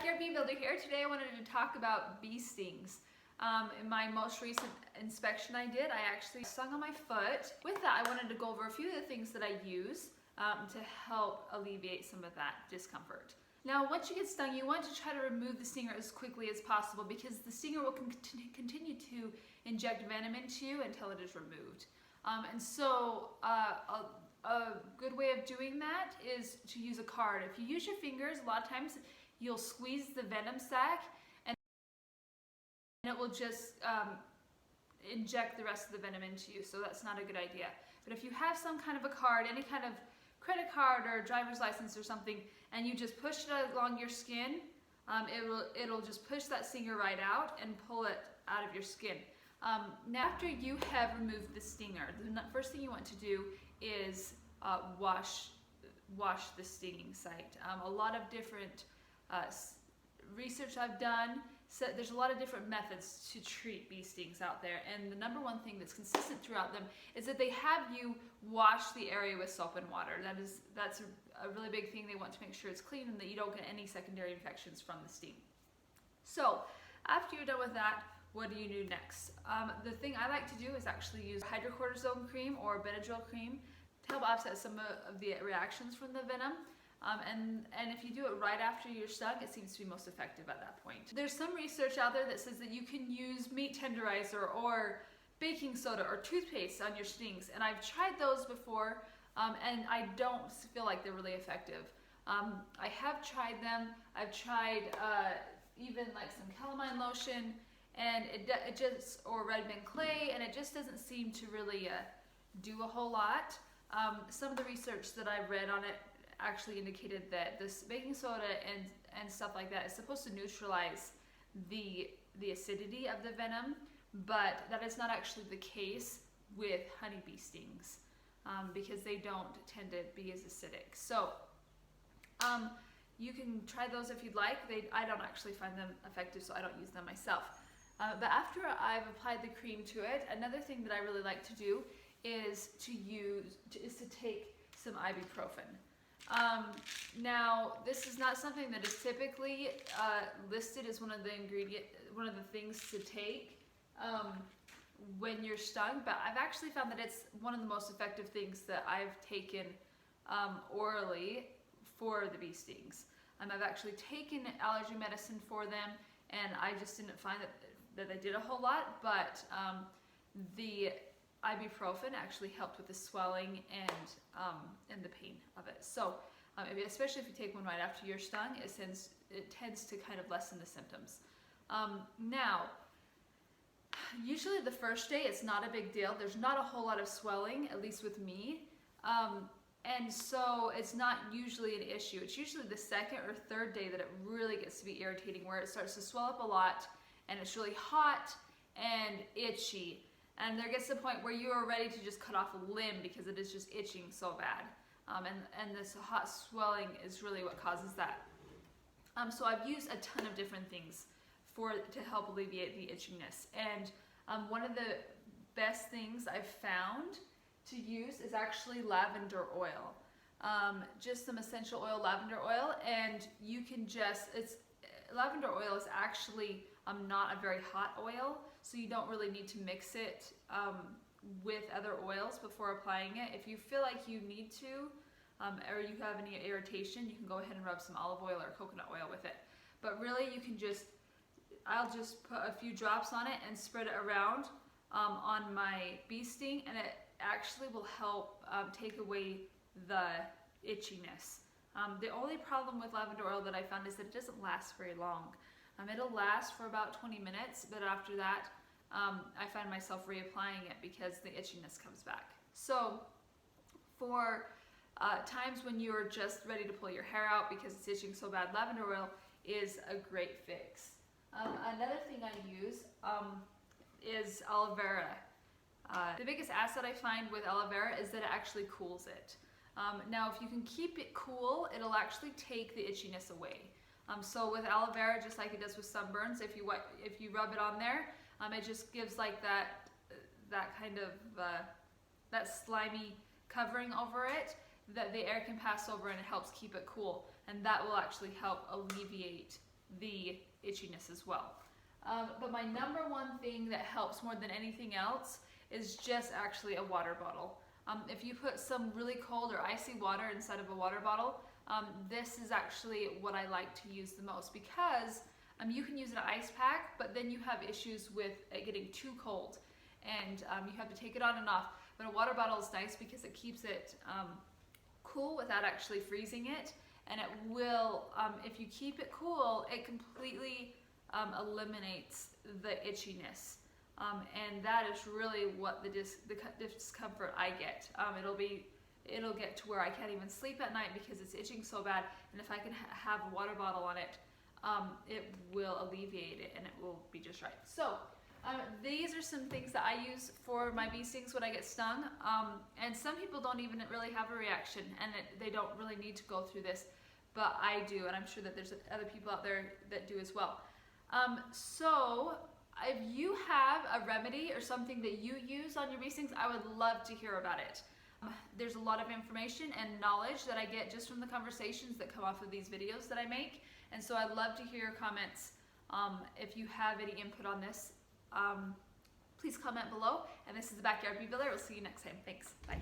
Backyard Bee Builder here. Today I wanted to talk about bee stings. In my most recent inspection I did, I actually stung on my foot. With that, I wanted to go over a few of the things that I use to help alleviate some of that discomfort. Now, once you get stung, you want to try to remove the stinger as quickly as possible because the stinger will continue to inject venom into you until it is removed. A good way of doing that is to use a card. If you use your fingers, a lot of times you'll squeeze the venom sac and it will just inject the rest of the venom into you, so that's not a good idea. But if you have some kind of a card, any kind of credit card or driver's license or something, and you just push it along your skin, it'll just push that stinger right out and pull it out of your skin. Now, after you have removed the stinger, the first thing you want to do is wash the stinging site. A lot of different research I've done, so there's a lot of different methods to treat bee stings out there, and the number one thing that's consistent throughout them is that they have you wash the area with soap and water. That's a really big thing. They want to make sure it's clean and that you don't get any secondary infections from the sting. So after you're done with that, what do you do next? The thing I like to do is actually use hydrocortisone cream or benadryl cream to help offset some of the reactions from the venom. And if you do it right after you're stung, it seems to be most effective at that point. There's some research out there that says that you can use meat tenderizer or baking soda or toothpaste on your stings, and I've tried those before, and I don't feel like they're really effective. I have tried them. I've tried even like some calamine lotion, and it just, or red mint clay, and it just doesn't seem to really do a whole lot. Some of the research that I've read on it actually indicated that this baking soda and stuff like that is supposed to neutralize the acidity of the venom, but that is not actually the case with honeybee stings because they don't tend to be as acidic. So you can try those if you'd like. I don't actually find them effective, so I don't use them myself. But after I've applied the cream to it, another thing that I really like to do is to take some ibuprofen. Now, this is not something that is typically listed as one of the things to take when you're stung, but I've actually found that it's one of the most effective things that I've taken orally for the bee stings. I've actually taken allergy medicine for them, and I just didn't find that they did a whole lot, but the ibuprofen actually helped with the swelling and the pain of it. So especially if you take one right after you're stung, it tends to kind of lessen the symptoms. Now, usually the first day it's not a big deal. There's not a whole lot of swelling, at least with me, and so it's not usually an issue. It's usually the second or third day that it really gets to be irritating, where it starts to swell up a lot and it's really hot and itchy. And there gets to the point where you are ready to just cut off a limb because it is just itching so bad. And this hot swelling is really what causes that. So I've used a ton of different things to help alleviate the itchiness. And one of the best things I've found to use is actually lavender oil. Just some essential oil, lavender oil, and you can lavender oil is actually not a very hot oil, so you don't really need to mix it with other oils before applying it. If you feel like you need to, or you have any irritation, you can go ahead and rub some olive oil or coconut oil with it. But really, I'll just put a few drops on it and spread it around on my bee sting, and it actually will help take away the itchiness. The only problem with lavender oil that I found is that it doesn't last very long. It'll last for about 20 minutes, but after that, I find myself reapplying it because the itchiness comes back. So for times when you're just ready to pull your hair out because it's itching so bad, lavender oil is a great fix. Another thing I use is aloe vera. The biggest asset I find with aloe vera is that it actually cools it. Now, if you can keep it cool, it'll actually take the itchiness away. So with aloe vera, just like it does with sunburns, if you rub it on there, it just gives like that kind of that slimy covering over it that the air can pass over, and it helps keep it cool, and that will actually help alleviate the itchiness as well. But my number one thing that helps more than anything else is just actually a water bottle. If you put some really cold or icy water inside of a water bottle, this is actually what I like to use the most, because you can use an ice pack, but then you have issues with it getting too cold, and you have to take it on and off. But a water bottle is nice because it keeps it cool without actually freezing it, and it will, if you keep it cool, it completely eliminates the itchiness. And that is really what the discomfort I get. It'll get to where I can't even sleep at night because it's itching so bad, and if I can have a water bottle on it, it will alleviate it, and it will be just right. So these are some things that I use for my bee stings when I get stung, and some people don't even really have a reaction, and they don't really need to go through this, but I do, and I'm sure that there's other people out there that do as well. So if you have a remedy or something that you use on your bee stings, I would love to hear about it. There's a lot of information and knowledge that I get just from the conversations that come off of these videos that I make, and so I'd love to hear your comments. If you have any input on this, please comment below. And this is the Backyard Bee Builder. We'll see you next time. Thanks. Bye.